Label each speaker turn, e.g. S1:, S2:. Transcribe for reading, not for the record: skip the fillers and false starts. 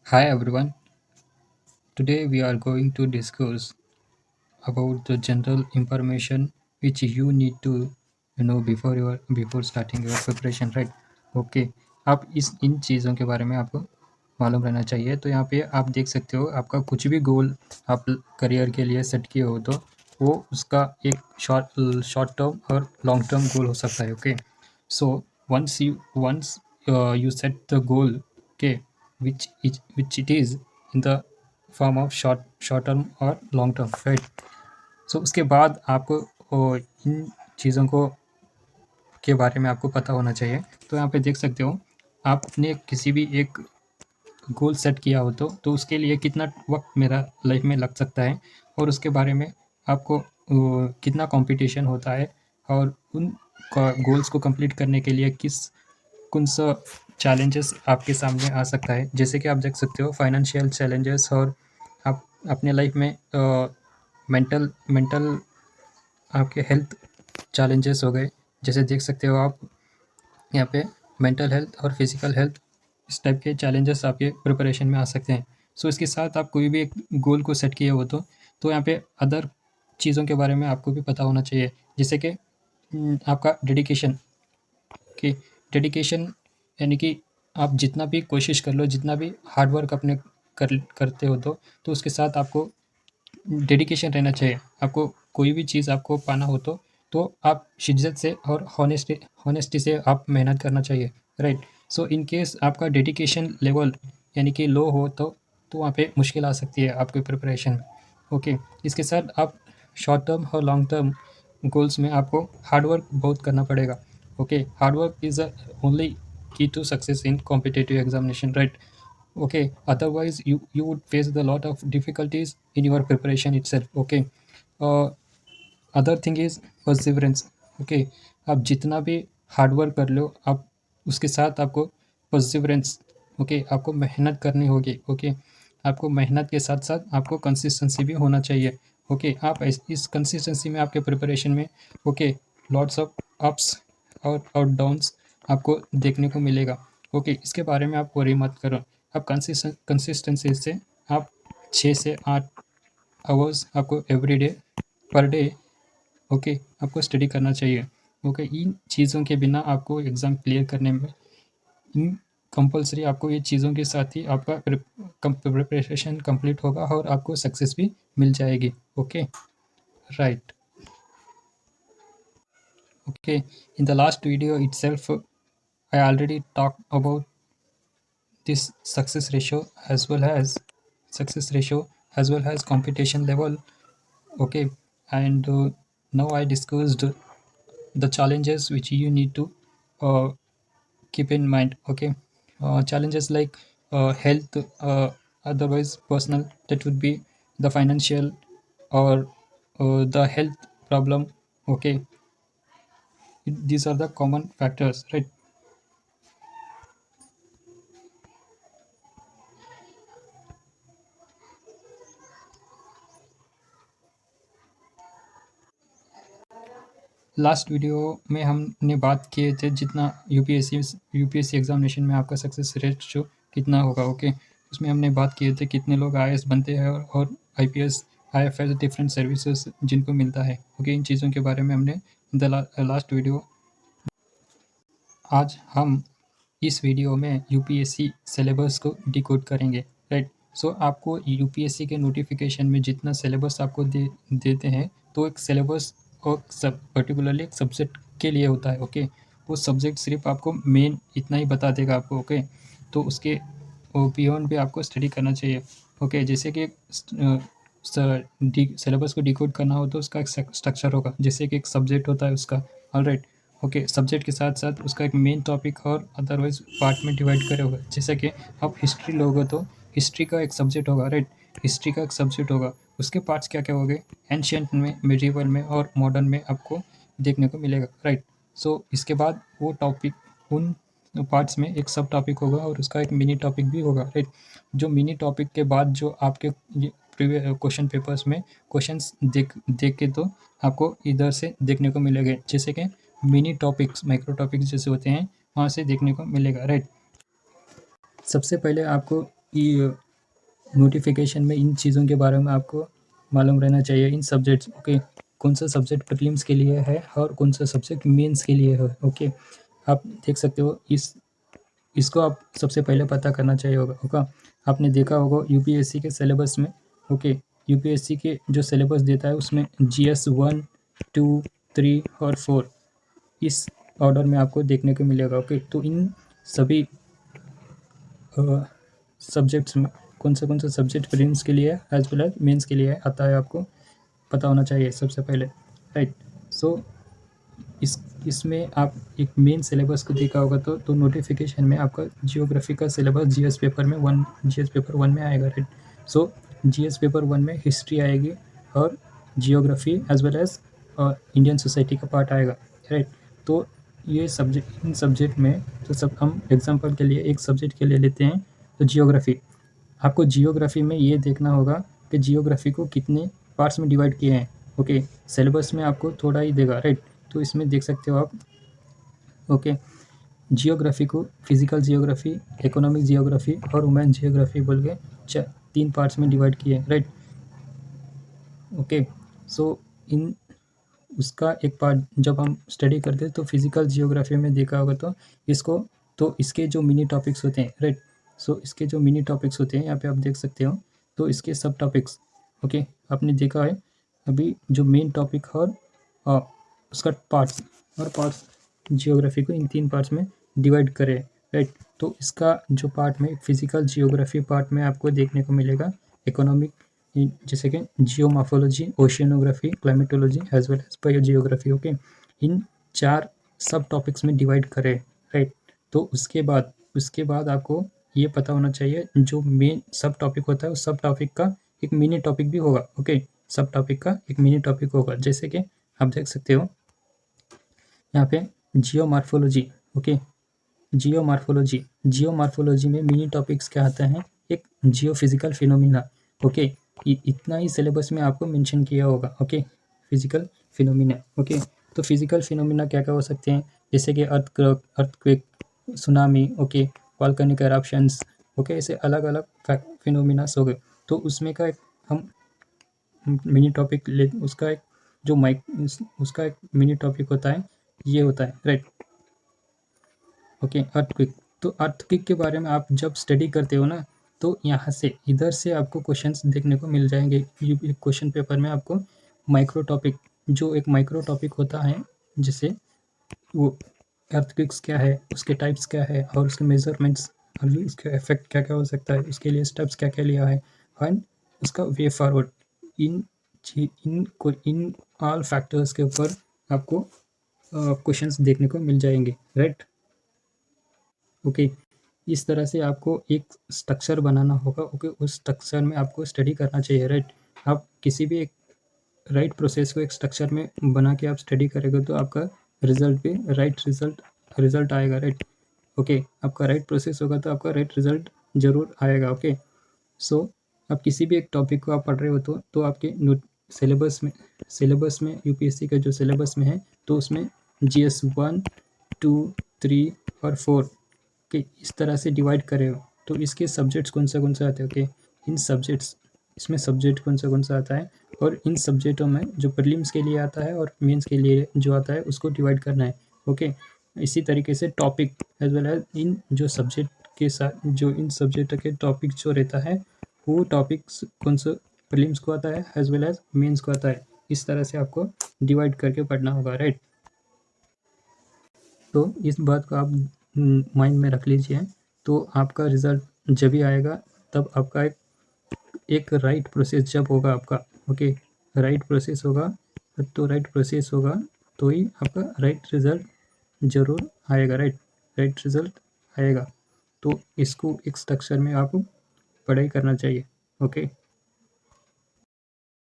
S1: Hi everyone. Today we are going to discuss about the general information which you need to know before starting your preparation, right? Okay. आप इस इन चीज़ों के बारे में आपको मालूम रहना चाहिए। तो यहाँ पे आप देख सकते हो आपका कुछ भी गोल आप करियर के लिए सेट किए हो तो वो उसका एक शॉर्ट टर्म और लॉन्ग टर्म गोल हो सकता है। Okay, so once you set the goal, okay, which it is in the form of short term or long term, right? सो उसके बाद आपको इन चीज़ों को के बारे में आपको पता होना चाहिए। तो यहाँ पे देख सकते हो आपने किसी भी एक गोल सेट किया हो तो उसके लिए कितना वक्त मेरा लाइफ में लग सकता है और उसके बारे में आपको कितना कंपटीशन होता है और उन गोल्स को कंप्लीट करने के लिए कौन सा चैलेंजेस आपके सामने आ सकता है। जैसे कि आप देख सकते हो फाइनेंशियल चैलेंजेस और आप अपने लाइफ में मेंटल मेंटल आपके हेल्थ चैलेंजेस हो गए। जैसे देख सकते हो आप यहाँ पे मेंटल हेल्थ और फिजिकल हेल्थ इस टाइप के चैलेंजेस आपके प्रिपरेशन में आ सकते हैं। सो इसके साथ आप कोई भी एक गोल को सेट किए हो तो यहाँ पे अदर चीज़ों के बारे में आपको भी पता होना चाहिए। जैसे कि आपका डेडिकेशन कि डेडिकेशन यानी कि आप जितना भी कोशिश कर लो, जितना भी हार्ड वर्क अपने करते हो तो उसके साथ आपको डेडिकेशन रहना चाहिए। आपको कोई भी चीज़ आपको पाना हो तो आप शिद्दत से और हॉनेस्टी से आप मेहनत करना चाहिए, राइट? सो इन केस आपका डेडिकेशन लेवल यानी कि लो हो तो वहाँ पे मुश्किल आ सकती है आपके प्रिपरेशन में। ओके, इसके साथ आप शॉर्ट टर्म और लॉन्ग टर्म गोल्स में आपको हार्ड वर्क बहुत करना पड़ेगा। Okay, hard work is the only key to success in competitive examination, right? Okay, otherwise you would face the lot of difficulties in your preparation itself. Okay, uh, other thing is perseverance. Okay, आप जितना भी hard work कर लो आप उसके साथ आपको perseverance, okay, आपको मेहनत करनी होगी। ओके, आपको मेहनत के साथ साथ आपको कंसिस्टेंसी भी होना चाहिए। ओके, आप इस कंसिस्टेंसी में आपके प्रिपरेशन में ओके लॉट्स ऑफ अप्स और डाउन्स आपको देखने को मिलेगा। ओके, इसके बारे में आप वरी मत करो। आप कंसिस्टेंसी से आप 6 से 8 आवर्स आपको every day per day okay आपको स्टडी करना चाहिए। ओके, इन चीज़ों के बिना आपको एग्ज़ाम क्लियर करने में इन कंपल्सरी आपको ये चीज़ों के साथ ही आपका प्रिपरेशन कंप्लीट होगा और आपको सक्सेस भी मिल जाएगी। Okay, right. Okay, in the last video itself I already talked about this success ratio as well as competition level. Okay, and now I discussed the challenges which you need to uh, keep in mind. Okay, challenges like health, otherwise personal, that would be the financial or the health problem. Okay, these are the common factors, right? Last video में हमने बात किए थे जितना UPSC examination में आपका success ratio कितना होगा। ओके, उसमें हमने बात किए थे कितने लोग आईएएस बनते हैं और आईपीएस आईएफएस डिफरेंट सर्विसेज जिनको मिलता है। ओके, इन चीज़ों के बारे में हमने लास्ट वीडियो। आज हम इस वीडियो में यूपीएससी सिलेबस को डिकोड करेंगे, राइट? सो आपको यूपीएससी के नोटिफिकेशन में जितना सिलेबस आपको देते हैं तो एक सिलेबस और सब पर्टिकुलरली एक सब्जेक्ट के लिए होता है। ओके, वो सब्जेक्ट सिर्फ आपको मेन इतना ही बता देगा आपको। ओके, तो उसके बियॉन्ड भी आपको स्टडी करना चाहिए। ओके, जैसे कि सिलेबस को डिकोड करना हो तो उसका एक स्ट्रक्चर होगा, जैसे कि एक सब्जेक्ट होता है उसका। ऑलराइट, ओके, सब्जेक्ट के साथ साथ उसका एक मेन टॉपिक और अदरवाइज पार्ट में डिवाइड करे होगा। जैसे कि आप हिस्ट्री लोगे तो हिस्ट्री का एक सब्जेक्ट होगा, राइट? हिस्ट्री का एक सब्जेक्ट होगा, उसके पार्ट्स क्या क्या हो गए, एंशियंट में, मिडिवल में और मॉडर्न में आपको देखने को मिलेगा, राइट? सो इसके बाद वो टॉपिक उन पार्ट्स में एक सब टॉपिक होगा और उसका एक मिनी टॉपिक भी होगा, राइट? जो मिनी टॉपिक के बाद जो आपके प्रीवियस क्वेश्चन पेपर्स में क्वेश्चंस देख देख के तो आपको इधर से देखने को मिलेंगे, जैसे कि मिनी टॉपिक्स माइक्रो टॉपिक्स जैसे होते हैं वहाँ से देखने को मिलेगा, राइट? सबसे पहले आपको ये नोटिफिकेशन में इन चीज़ों के बारे में आपको मालूम रहना चाहिए, इन सब्जेक्ट्स। ओके, कौन सा सब्जेक्ट प्रीलिम्स के लिए है और कौन सा सब्जेक्ट मेंस के लिए है। ओके, आप देख सकते हो, इसको आप सबसे पहले पता करना चाहिए होगा। आपने देखा होगा यूपीएससी के सिलेबस में। ओके, यूपीएससी के जो सिलेबस देता है उसमें जीएस 1, 2, 3 और 4 इस ऑर्डर में आपको देखने को मिलेगा। ओके, तो इन सभी सब्जेक्ट्स में कौन सा सब्जेक्ट प्रीलिम्स के लिए एज वेल एज मेंस के लिए आता है, आपको पता होना चाहिए सबसे पहले, राइट। सो इसमें आप एक मेन सिलेबस को देखा होगा तो नोटिफिकेशन में आपका जियोग्राफी का सिलेबस जीएस पेपर वन में आएगा, right. So GS paper one में हिस्ट्री आएगी और geography as well as Indian society का पार्ट आएगा, राइट। तो ये सब्जेक्ट, इन सब्जेक्ट में तो सब हम एग्जांपल के लिए एक सब्जेक्ट के लिए लेते हैं तो जियोग्राफी। आपको जियोग्राफी में ये देखना होगा कि जियोग्राफी को कितने पार्ट्स में डिवाइड किए हैं। ओके, सिलेबस में आपको थोड़ा ही देगा, राइट। तो इसमें देख सकते हो आप। ओके, जियोग्राफी को फिजिकल जियोग्राफी, इकोनॉमिक जियोग्राफी और वुमेन जियोग्राफी बोल के 3 पार्ट्स में डिवाइड किए, राइट। ओके, सो इन उसका एक पार्ट जब हम स्टडी करते हैं तो फिजिकल जियोग्राफी में देखा होगा तो इसको, तो इसके जो मिनी टॉपिक्स होते हैं, राइट। सो इसके जो मिनी टॉपिक्स होते हैं यहाँ पे आप देख सकते हो, तो इसके सब टॉपिक्स। ओके, आपने देखा है अभी जो मेन टॉपिक और उसका पार्ट्स जियोग्राफी को इन 3 पार्ट्स में डिवाइड करें, राइट। तो इसका जो पार्ट में फिजिकल जियोग्राफी पार्ट में आपको देखने को मिलेगा इकोनॉमिक, जैसे कि geomorphology, oceanography, climatology as well as biogeography. Okay, इन 4 सब टॉपिक्स में डिवाइड करें, राइट। तो उसके बाद आपको ये पता होना चाहिए जो मेन सब टॉपिक होता है उस सब टॉपिक का एक मिनी टॉपिक भी होगा। ओके, सब टॉपिक का एक मिनी टॉपिक होगा, जैसे कि आप देख सकते हो यहाँ पे जियोमॉर्फोलॉजी। ओके, जियोमॉर्फोलॉजी में मिनी टॉपिक्स क्या आता है, एक जियोफिजिकल फिनोमिना। ओके, इतना ही सिलेबस में आपको मेंशन किया होगा। Okay, physical phenomena. ओके, तो फिजिकल फिनोमिना क्या क्या हो सकते हैं, जैसे कि earthquake, tsunami, okay, volcanic eruptions. Okay, ऐसे अलग अलग फिनोमिनास हो गए। तो उसमें का एक हम मिनी टॉपिक ले, उसका एक जो उसका एक मिनी टॉपिक होता है, ये होता है, राइट। Okay, earthquake. तो अर्थक्वेक के बारे में आप जब स्टडी करते हो ना, तो यहाँ से इधर से आपको क्वेश्चंस देखने को मिल जाएंगे। क्वेश्चन पेपर में आपको माइक्रो टॉपिक, जो एक माइक्रो टॉपिक होता है, जैसे वो अर्थक्वेक्स क्या है, उसके टाइप्स क्या है और उसके मेजरमेंट्स और उसका इफेक्ट क्या क्या हो सकता है, उसके लिए स्टेप्स क्या क्या लिया है एंड उसका way forward, in in all factors के ऊपर आपको क्वेश्चंस देखने को मिल जाएंगे, राइट। ओके, इस तरह से आपको एक स्ट्रक्चर बनाना होगा। ओके, उस स्ट्रक्चर में आपको स्टडी करना चाहिए, राइट। आप किसी भी एक राइट प्रोसेस को एक स्ट्रक्चर में बना के आप स्टडी करेंगे तो आपका रिजल्ट भी राइट रिजल्ट आएगा, राइट। ओके, आपका राइट प्रोसेस होगा तो आपका राइट रिजल्ट जरूर आएगा। ओके, सो आप किसी भी एक टॉपिक को आप पढ़ रहे हो तो आपके सिलेबस में यूपीएससी का जो सिलेबस में है तो उसमें जीएस 1, 2, 3 और 4 के इस तरह से डिवाइड करे हो तो इसके सब्जेक्ट्स कौन से आते हैं। ओके, इन सब्जेक्ट्स, इसमें सब्जेक्ट कौन सा आता है और इन सब्जेक्टों में जो प्रीलिम्स के लिए आता है और मेंस के लिए जो आता है उसको डिवाइड करना है। ओके, इसी तरीके से टॉपिक एज वेल एज इन जो सब्जेक्ट के साथ जो इन सब्जेक्ट के टॉपिक जो रहता है वो टॉपिक्स कौन सा प्रीलिम्स को आता है एज वेल एज मेंस को आता है, इस तरह से आपको डिवाइड करके पढ़ना होगा, राइट। तो इस बात को आप माइंड में रख लीजिए, तो आपका रिजल्ट जब भी आएगा तब आपका एक राइट प्रोसेस जब होगा आपका। ओके, राइट प्रोसेस होगा तो ही आपका राइट रिजल्ट जरूर आएगा, राइट रिजल्ट आएगा। तो इसको एक स्ट्रक्चर में आप पढ़ाई करना चाहिए। ओके।